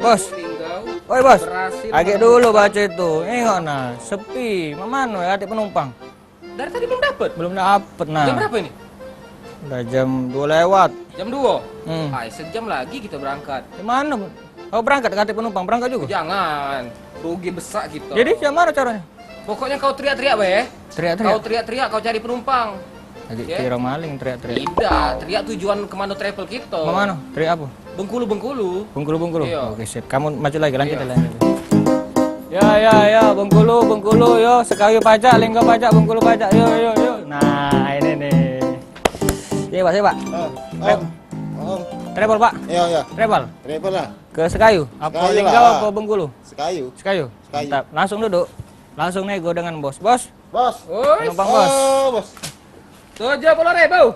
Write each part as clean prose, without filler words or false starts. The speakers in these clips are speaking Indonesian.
Bos. Oi bos, agak dulu baca itu. Nengok nah, sepi. Mana ya adik penumpang? Dari tadi belum dapat. Belum dapet nah. Jam berapa ini? Udah jam 2 lewat. Jam 2. Hmm. Sejam lagi kita berangkat. Gimana? Oh berangkat adik penumpang, berangkat juga? Jangan, rugi besar kita. Jadi gimana caranya? Pokoknya kau teriak-teriak be. Teriak-teriak? Kau teriak-teriak, kau cari penumpang. Lagi Ya. kira maling teriak-teriak. Tidak, teriak tujuan kemana travel kita. Kemana? Teriak apa? Bengkulu. Bengkulu. Iya. Oke sip. Kamu maju lagi, lanjut Iya. lanjut. Ya, Bengkulu, yo, Sekayu pajak, Linggo pajak, Bengkulu pajak, yo. Nah, ini nih. Iya, Pak, saya, Pak. Travel, Pak. Iya. Travel. Travel lah. Ke Sekayu. Apa Sekayu Linggo lah. apa Bengkulu? Sekayu. Sekayu. Sekayu. Mantap. Langsung duduk. Langsung nego dengan bos. Bos, Bos. Oi, penumpang bos. Oh, bos. 70.000.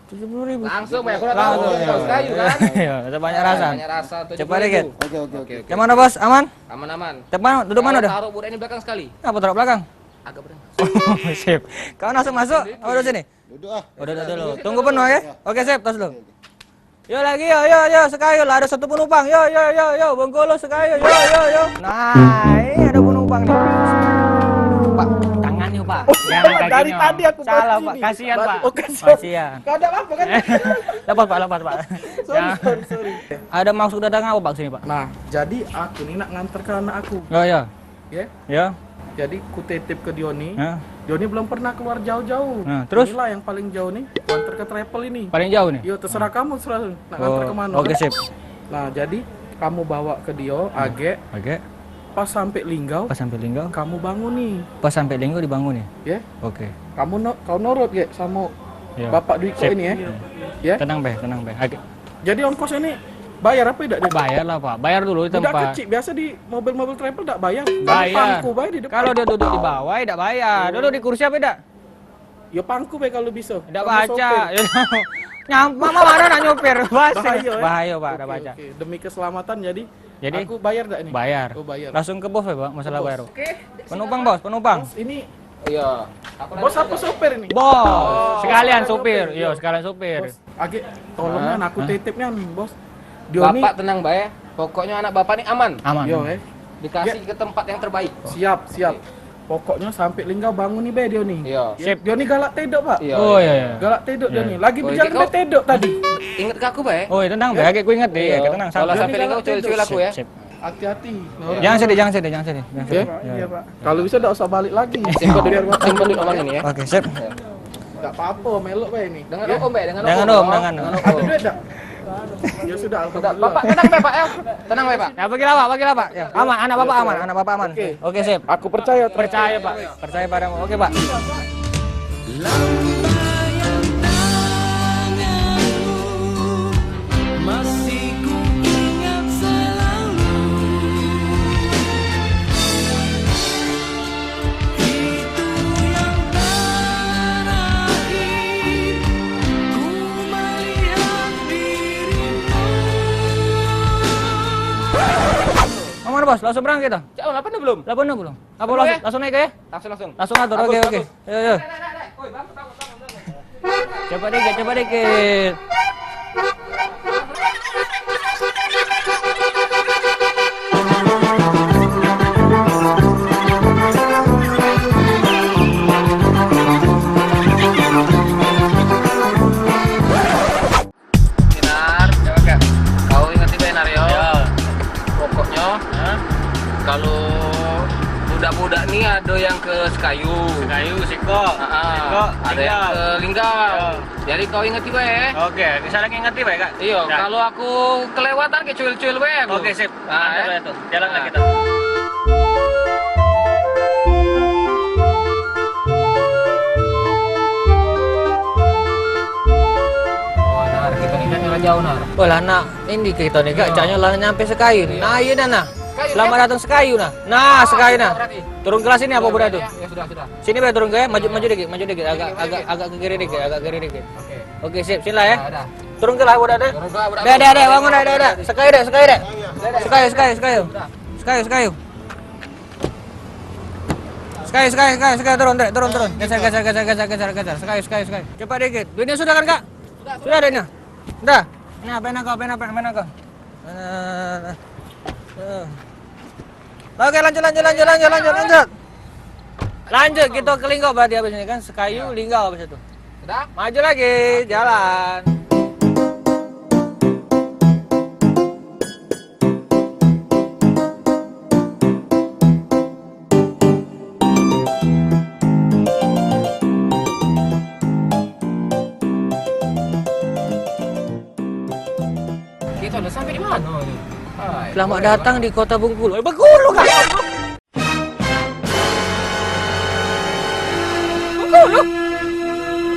70.000. Langsung banyak orang tahu tahu kayu kan. Iya, ada banyak rasa. Banyak rasa 70.000. Cepat dikit. Oke. Yang mana, Bos? Aman? Aman-aman. Teman, duduk mana udah? Taruh budak ini belakang sekali. Apa taruh belakang? Agak berang. Oh, sip. Kau langsung masuk? Oh, duduk sini. Duduk ah. Oh, duduk dulu. Tunggu penuh ya. Oke, sip, tos dulu. Yo lagi, yo, Sekayu lah, ada satu penumpang. Yo, Bengkulu Sekayu, yo. Nah, ini ada penumpang nih. Pak, tangannya Pak. Jangan kakinya. Dari tadi aku salah berdiri. Pak, kasihan Pak. Oh, Kasihan. Gak ada apa kan? Lepas Pak. Sorry. Ada maksud datang apa Pak sini Pak? Nah, jadi aku nih nak nganter ke anak aku. Oh ya. Ya. Ya. Jadi ku titip ke Dioni. Ya. Dioni belum pernah keluar jauh-jauh. Nah, terus? Inilah yang paling jauh nih, nganter ke travel ini. Paling jauh nih. Yo, terserah kamu, nak nganter kemana. Oke, sip. Nah, jadi kamu bawa ke Dio, Age, Oke. pas sampai Linggau, Pas sampai Linggo. kamu bangun nih, Pas sampai Linggo dibangun ya. ya. Oke. Kau nurut ya sama Ya. Bapak Dwiko Sip. ini ya. Ya. Tenang Be. Oke. Jadi ongkos ini bayar apa tidak? Bayar lah Pak. Bayar dulu di Udah tempat. kecil, biasa di mobil-mobil travel tidak bayar. Bayar. Pangku bayar di depan. Kalau dia duduk di bawah tidak bayar. Duduk di kursi apa tidak? Ya pangku bayar kalau bisa. Tidak Sama baca. sopir. Mama mana nak nyopir? Bahaya, ya? Bahaya Pak, tidak Oke, baca. oke. Demi keselamatan jadi Jadi aku bayar enggak ini? bayar. Oh, bayar. Langsung ke bos ya Pak, masalah Ke bos. bayar. Oke. Penumpang bos, penumpang. Bos, ini Iya. bos apa sopir ini? Bos, sekalian sopir. sopir. Iya, sekalian sopir. Bos, Age, tolongnya aku titipnya nih, Bos. Dioni, Bapak tenang bae. Pokoknya anak bapak ini aman. Aman. yo Dikasih ke tempat yang terbaik. siap. Pokoknya sampai Linggau bangun nih be Dioni. Iya. Sip. Dioni galak tedok, Pak. Iya. Oh iya. Galak tedok Iya. Dioni. Lagi Oh, berjalan kau- be tedok tadi. Ingat ke aku bae. Oh, iya, tenang, Be. Agak ku inget deh. Iya. Tenang, Kalau santai. sampai Linggo cuil-cuil aku ya. Sip. Hati-hati. Jangan sedih, jangan sedih. Ya? Iya. Iya, Pak. Kalau bisa enggak usah balik lagi. Simpen dulu aman ini ya. Oke, sip. Enggak apa-apa, melok be ini. Dengan Ya? Om bae, dengan Jangan, Om, jangan. Ada duit enggak? Ya sudah, Sudah, alhamdulillah. Bapak tenang bae Pak ya. Tenang bae Pak. Ya, pergilah Pak. Ya, aman, anak Bapak aman. Oke. Oke, sip. Aku percaya. Percaya Pak. Percaya padamu. Oke, Pak. Masih ku ingat selalu itu yang terakhir ku melihat dirimu. Mana bos? Langsung berangkat kita? Jauh, apa belum? Lah bener belum? Apa Belum, langsung, ya? langsung naik ya? Langsung. Langsung atur. Bagus, Oke. bagus. Yo. Oi, bangun. Coba dikit. Sinar, kau ingat bae Nario. Pokoknya kalau budak-budak nih ada yang ke Sekayu. Siko. Ada yang ke Linggau. Jadi kau ingat bae. Oke, bisa lagi ngerti baik Kak? Iya, Ya. kalau aku kelewatan kayak cuil-cuil bae aku. Oke, sip. Nah, Ada tuh. Jalan Nah. lagi kita. Oh, Nar, kita nih kan jauh Nar. Oh lah nak, ini kita nih Kak, jangan lah nyampe Sekayu. Nah, iya dah nah. Selamat datang Sekayu nah. Nah, Sekayu nah. Turun kelas ini apa budak tuh? Ya sudah. Sini Be, turun ke ya. Maju dikit. Agak ke kiri dikit. Oke. Oke, sip. Sini lah ya. Nah, dah. Turun ke lah budak deh. Turun ke lah, budak. Deh, bangun deh. Sekayu deh. Sekayu. Sekayu, turun. Geser. Sekayu. Cepat dikit. Duitnya sudah kan, Kak? Sudah duitnya. Udah. Nah, pena kau. Oke, lanjut. Lanjut, kita ke Linggau berarti habis ini kan, Sekayu, Linggau habis itu. Sudah? Maju lagi, jalan. Kita udah sampai di mana ini? Selamat datang di kota Bengkulu. Bengkulu kan? Bengkulu?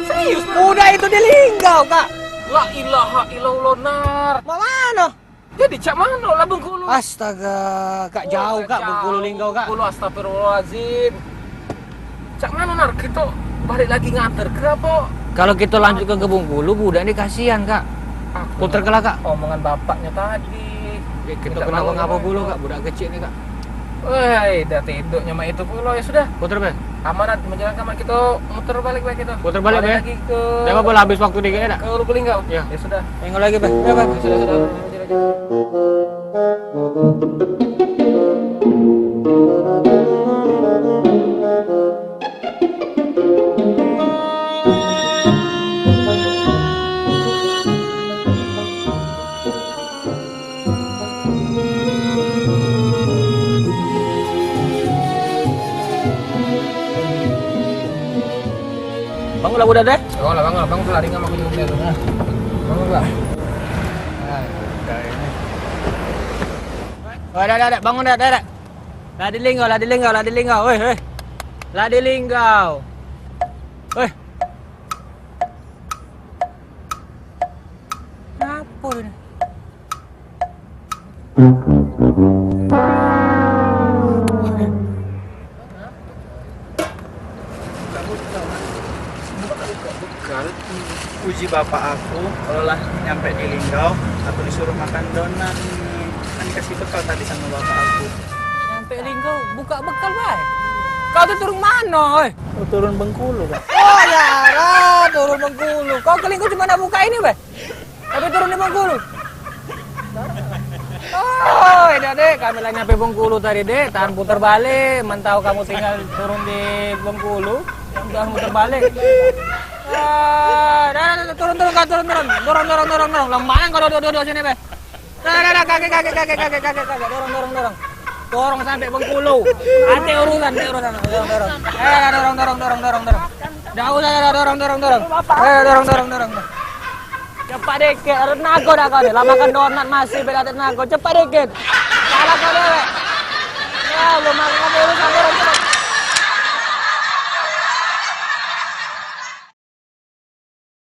Serius? Udah itu di Linggau, Kak. La ilaha illallah nar. Mana? Jadi cak mana lah Bengkulu? Astaga, Kak jauh, Kak. Bengkulu Linggau, Kak. Bengkulu, astagfirullahaladzim. Cak mana nar? Kita balik lagi nganter ke apa? Kalau kita lanjutkan ke Bengkulu, budak ini kasihan, Kak. Puter kelak, Kak. Omongan bapaknya tadi. Kita Tidak kenapa mau ngapa ngomong. dulu, Kak? Budak kecil nih, Kak. Woi, dah tidur nyama itu pula ya sudah. Puter, Be. Amanat menjalankan aman kita muter balik baik itu. Puter balik, Be. lagi ke Jangan boleh habis waktu dikit ya, ke Lubulingga. Ya. Ya sudah. Tengok lagi, Be. Ya, Be. Sudah. Bangun lah budak deh. Oh lah bang tuh lari nggak mau kunjung dulu. Bangun lah. Oh, dah, bangun dah. Lah di Linggau. Woi. Lah di Linggau. Woi. Apa ini? Puji bapak aku, kalau lah nyampe di Linggau, aku disuruh makan donat nih. Kan dikasih bekal tadi sama bapak aku. Sampai Linggau buka bekal, Bay. Kau tuh turun mana, oi? Oh, turun Bengkulu, Pak. Oh ya, turun Bengkulu. Kau ke Linggau cuma nak buka ini, Bay? Tapi turun di Bengkulu. Oh, iya deh, kami lagi nyampe Bengkulu tadi deh, tahan putar balik, mentau kamu tinggal turun di Bengkulu, tahan putar balik. Turun, lumayan kalau duduk sini, Be. Kaki, dorong. Dorong sampai Bengkulu. Hati urusan. Dorong. Jauh saja, dorong. Dorong. Cepat dikit, nago dah kau deh. Lamakan donat masih beda nago. Cepat dikit. Salah kau deh. Ya, belum makan